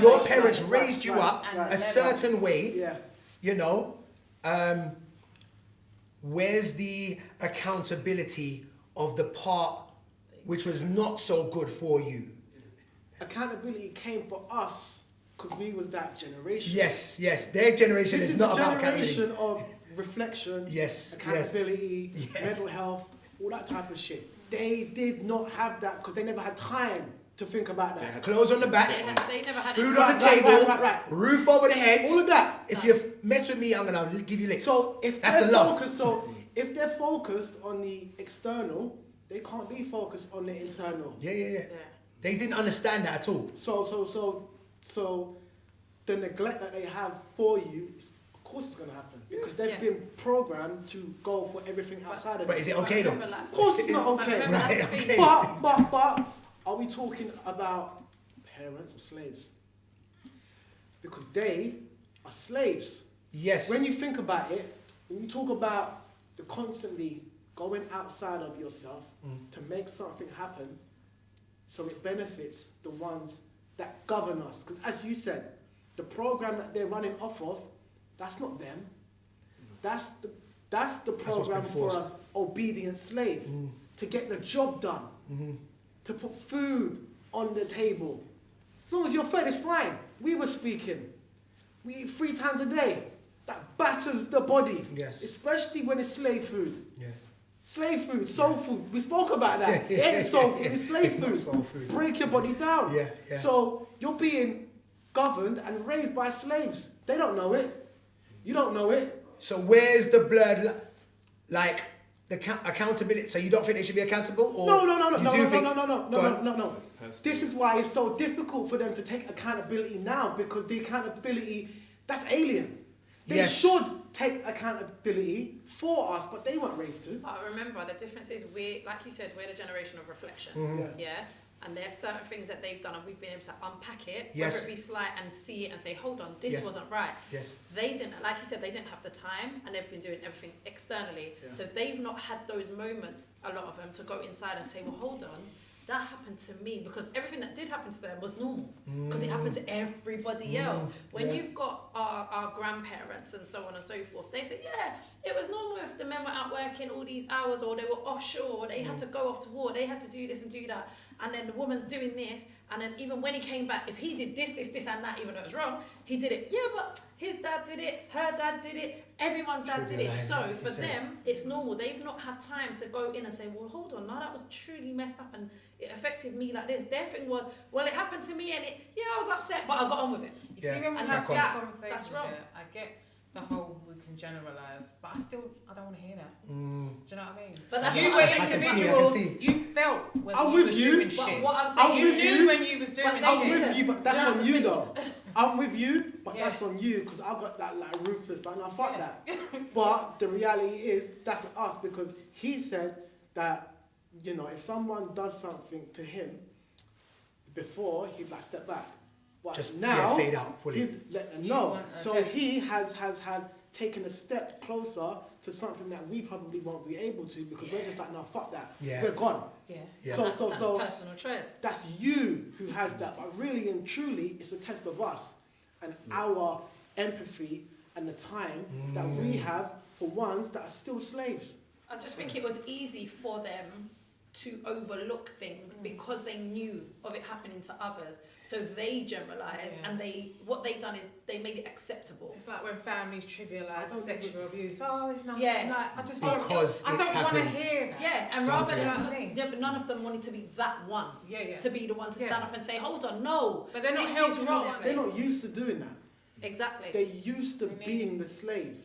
your parents raised you up a certain way. Yeah. You know, where's the accountability of the part which was not so good for you? Accountability came for us because we was that generation. Yes, their generation is not about accountability. This is a generation of reflection, accountability, mental health, all that type of shit. They did not have that because they never had time to think about that. Clothes on the back, they never had food on the table, right. roof over the head. All of that. If you mess with me, I'm gonna give you licks. So if that's they're the love. focused, so if they're focused on the external, they can't be focused on the internal. Yeah. They didn't understand that at all. So the neglect that they have for you, of course it's going to happen. Because they've been programmed to go for everything outside of them. But is it okay though? Of course it's not okay. Right, okay. But are we talking about parents or slaves? Because they are slaves. Yes. When you think about it, when you talk about the constantly going outside of yourself to make something happen, so it benefits the ones that govern us. Because as you said, the program that they're running off of, that's not them. That's the program for an obedient slave. To get the job done. To put food on the table. As long as you're fed, it's fine. We were speaking. We eat 3 times a day. That batters the body. Yes. Especially when it's slave food. Yeah. Slave food, soul food. We spoke about that. It ain't soul food, it's slave food. Soul food. Break your body down. Yeah. So you're being governed and raised by slaves. They don't know it. You don't know it. So where's the blood, like the accountability? So you don't think they should be accountable, or no. This is why it's so difficult for them to take accountability now, because the accountability, that's alien. They should take accountability for us, but they weren't raised to. But remember, the difference is like you said, we're the generation of reflection. Yeah. And there's certain things that they've done and we've been able to unpack it, whether it be slight and see it and say, hold on, this wasn't right. Yes. They didn't, like you said, they didn't have the time and they've been doing everything externally. Yeah. So they've not had those moments, a lot of them, to go inside and say, well, hold on, that happened to me, because everything that did happen to them was normal because it happened to everybody else. When you've got our grandparents and so on and so forth, they say, it was normal if the men were out working all these hours, or they were offshore, they had to go off to war, they had to do this and do that, and then the woman's doing this, and then even when he came back, if he did this and that, even though it was wrong, he did it. Yeah, but his dad did it, her dad did it, everyone's dad did it. So for them, it's normal. They've not had time to go in and say, well, hold on, now that was truly messed up and it affected me like this. Their thing was, well, it happened to me and I was upset, but I got on with it. You see, when we have these conversations, that's wrong. I get the whole we can generalise, but I don't want to hear that. Do you know what I mean? But that's you were individual. You felt when I'm you with was you. doing shit. What I'm saying, you knew when you was doing shit. I'm with you, but that's on you though. I'm with you, but that's on you, because I got that like ruthless, like, no, fuck that. But the reality is, that's us, because he said that, you know, if someone does something to him, before he'd like step back. But just now, fade out fully. He'd let them know. So he has taken a step closer to something that we probably won't be able to, because we're just like, no, fuck that. We're gone. So that's personal choice. That's you who has that, but really and truly, it's a test of us and our empathy and the time that we have for ones that are still slaves. I just think it was easy for them to overlook things because they knew of it happening to others. So they generalised, and what they done is they made it acceptable. It's like when families trivialise sexual abuse. Oh, it's not. Yeah. Like, I just because I don't want to hear that. Yeah, and rather than because none of them wanted to be that one. To be the one to stand up and say, hold on, no. But they're not this helping is wrong. They're not used to doing that. Exactly. They're used to being the slave.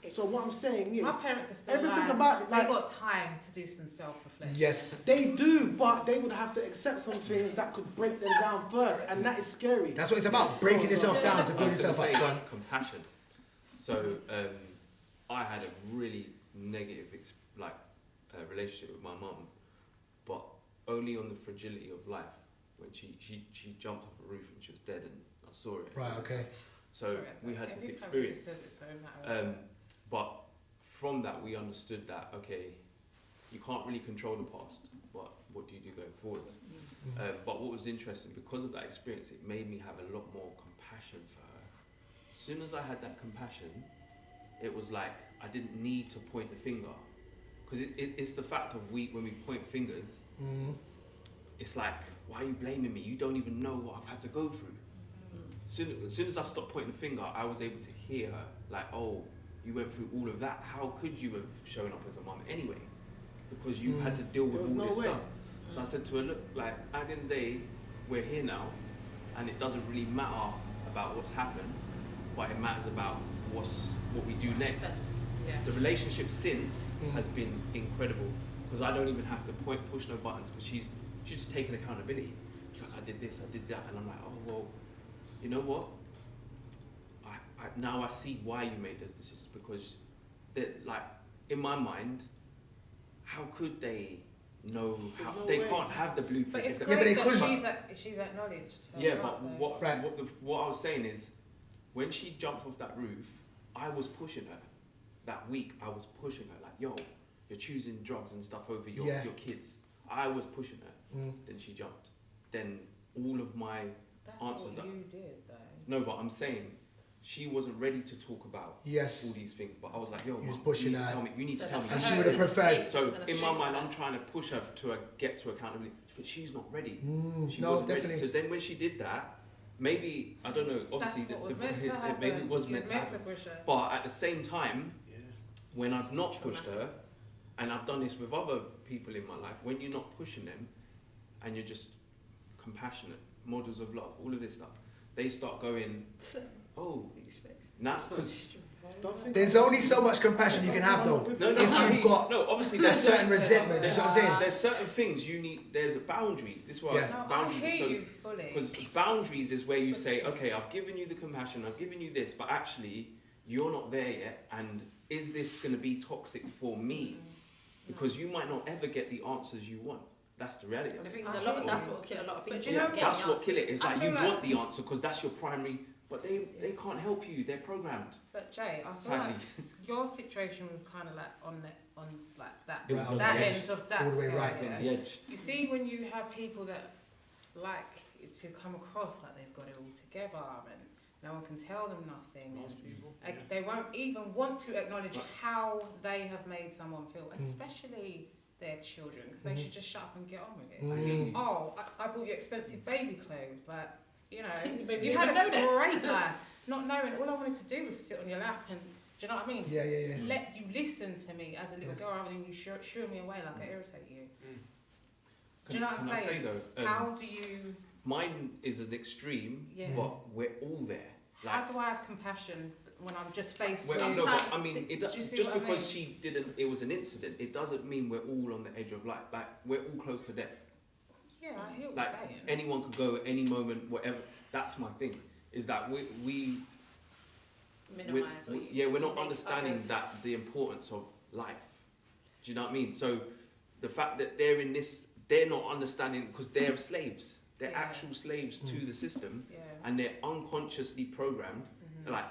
So what I'm saying is, my parents are still everything about it, like, they got time to do some self-reflection. Yes, they do, but they would have to accept some things that could break them down first, and that is scary. that's what it's about, breaking yourself down to build yourself up. Compassion. So I had a really negative relationship with my mum, but only on the fragility of life. When she jumped off a roof and she was dead, and I saw it. Right. Okay. So we had this experience. But from that, we understood that, okay, you can't really control the past, but what do you do going forwards? But what was interesting, because of that experience, it made me have a lot more compassion for her. As soon as I had that compassion, it was like I didn't need to point the finger, because it's the fact of when we point fingers, it's like, why are you blaming me? You don't even know what I've had to go through. As soon as I stopped pointing the finger, I was able to hear her, like, oh, you went through all of that. How could you have shown up as a mum anyway? Because you've had to deal with all this stuff. So I said to her, look, like, at the end of the day, we're here now, and it doesn't really matter about what's happened, but it matters about what we do next. Yeah. The relationship since has been incredible, because I don't even have to push no buttons, because she's just taken accountability. She's like, I did this, I did that, and I'm like, oh, well, you know what? Now I see why you made those decisions, because like, in my mind, how could they know? They can't have the blueprint. But it's Yeah, great but they that she's acknowledged. Yeah, but what I was saying is, when she jumped off that roof, I was pushing her. That week, I was pushing her, like, yo, you're choosing drugs and stuff over your kids. I was pushing her. Then she jumped. Then all of my answers. That's what you did, though. No, but I'm saying, she wasn't ready to talk about all these things, but I was like, yo, He was pushing you her. need to tell me. And she would have preferred. So in my mind, I'm trying to push her to get to accountability, but she's not ready. She No, wasn't definitely. ready. So then when she did that, maybe, I don't know, obviously That's what was meant to happen. maybe it was meant to happen. push her. But at the same time, when I've not pushed her, and I've done this with other people in my life, when you're not pushing them, and you're just compassionate, models of love, all of this stuff, they start going, oh, now, because There's only so much compassion you can have, though. If you've got obviously a there's certain resentment, you know what I'm saying? There's certain things you need. There's boundaries. This is why No, I boundaries. hear you fully. Because boundaries is where you say, okay, I've given you the compassion, I've given you this, but actually you're not there yet. And is this going to be toxic for me? Because you might not ever get the answers you want. That's the reality. The thing is, that's what will kill a lot of people. But do you know That's what kill it. It's like you want the like answer because that's your primary, but they can't help you. They're programmed. But Jay, I feel Sadly. like your situation was kind of like on like that It was on that the end edge. of that All the way scale, right. It's on yeah. the edge. You see, when you have people that like it to come across like they've got it all together and no one can tell them nothing, and they won't even want to acknowledge how they have made someone feel, especially their children, because they should just shut up and get on with it. Like, oh, I bought you expensive baby clothes, like, you know, you had a great life, not knowing all I wanted to do was sit on your lap and, do you know what I mean? Yeah. Let you listen to me as a little girl rather than you shoo me away like I irritate you. Do you know what I'm saying? I say though, How do you... mine is an extreme, but we're all there. Like, how do I have compassion when I'm just faced with... no, but I mean, do you see just what I because mean? she didn't, it was an incident, it doesn't mean we're all on the edge of life. Like, we're all close to death. Yeah, I hear what Like, you're saying. anyone could go at any moment, whatever. That's my thing, is that we Minimize what you we're not make understanding others. that the importance of life. Do you know what I mean? So the fact that they're in this, they're not understanding because they're slaves. They're actual slaves to the system, and they're unconsciously programmed, like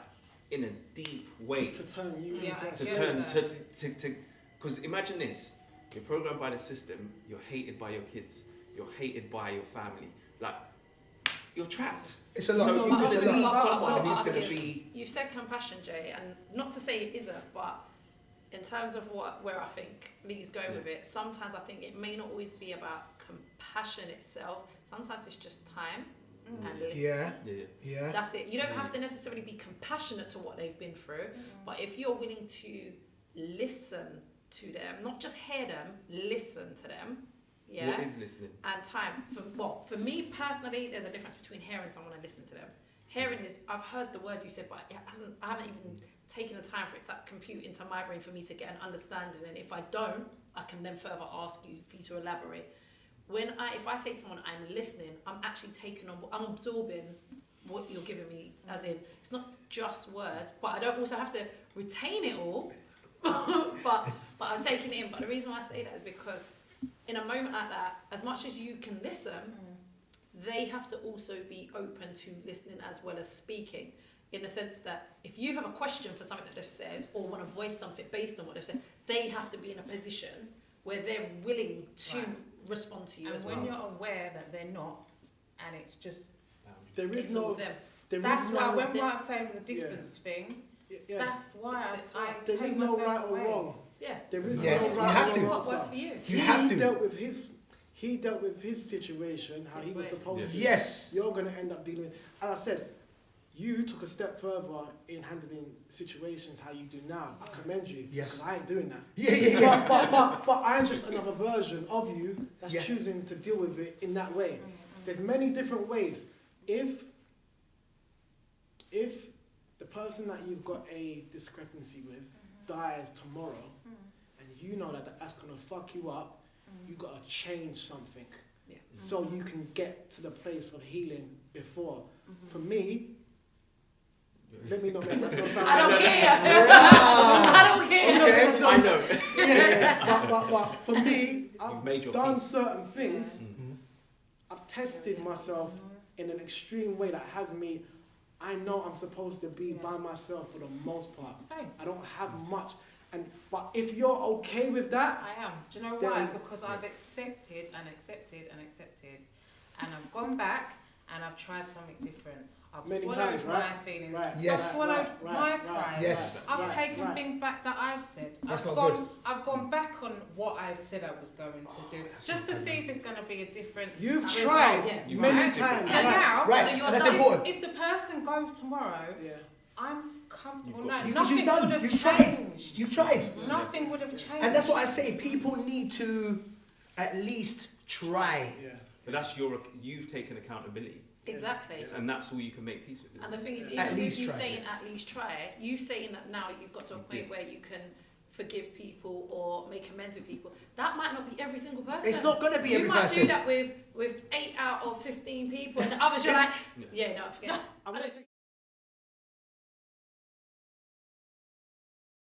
in a deep way, To turn you to because imagine this: you're programmed by the system. You're hated by your kids. You're hated by your family. Like, you're trapped. It's a lot. So you It's a need lot. someone who's going to be. You've said compassion, Jay, and not to say it isn't, but in terms of where I think Lee's going with it, sometimes I think it may not always be about compassion itself. Sometimes it's just time and listen. Yeah. That's it. You don't have to necessarily be compassionate to what they've been through, but if you're willing to listen to them, not just hear them, listen to them. Yeah. What is listening? And time. For me personally, there's a difference between hearing someone and listening to them. Hearing is, I've heard the words you said, but I haven't even taken the time for it to compute into my brain for me to get an understanding. And if I don't, I can then further ask you for you to elaborate. If I say to someone I'm listening, I'm actually taking on, I'm absorbing what you're giving me. As in, it's not just words, but I don't also have to retain it all. but I'm taking it in. But the reason why I say that is because in a moment like that, as much as you can listen, they have to also be open to listening as well as speaking, in the sense that if you have a question for something that they've said or want to voice something based on what they've said, they have to be in a position where they're willing to respond to you And as when well. you're aware that they're not, and it's just There is It's all no. them. There that's is why no. when I'm saying the distance thing, Yeah. that's why It sits I well. There take is no myself right or away. wrong. Yeah. There is Yes, no you right have or to. wrong. What works answer. for you? You have to. He dealt with his situation, how His he was way. supposed to. Yes. You're going to end up dealing with. As I said, you took a step further in handling situations how you do now. I commend you. Yes. Because I ain't doing that. Yeah. But I'm just another version of you that's Yeah. choosing to deal with it in that way. There's many different ways. If the person that you've got a discrepancy with dies tomorrow, and you know that that's gonna fuck you up, you gotta change something. Yeah. So you can get to the place of healing before. For me, let me not make myself sound I don't like care. Yeah. I don't care. Okay. I know. yeah, but for me, You've made I've your done peace. certain things. Mhm. I've tested myself in an extreme way that has me. I know I'm supposed to be by myself for the most part. Same. I don't have much, but if you're okay with that, I am. Do you know Then- why? Because I've accepted and accepted and accepted, and I've gone back and I've tried something different. I've Many swallowed times, right? my feelings. Right. Yes. I've swallowed Right, my right, pride. Yes. I've right, taken right. things back that I've said. That's I've not gone. good. I've gone back on what I said I was going to do, that's just not to good. see if it's going to be a different. You've result. tried Yeah. You've many made it times. So different. now, Right, So you're and that's done. important. if the person goes tomorrow, Yeah. I'm comfortable You've now. got- Because Nothing you've done. would have You've tried. changed. You've tried. Nothing would have changed. And that's what I say. People need to at least try. Yeah. But that's you've taken accountability, Exactly. and that's all you can make peace with. And the thing is, Yeah. At even least with you try, saying yeah. at least try it, you saying that now you've got to a You point did. where you can forgive people or make amends with people. That might not be every single person. It's not going to be you every might person. do that with 8 out of 15 people, and the others you're like, Yeah. yeah, no, forget it. I'm gonna say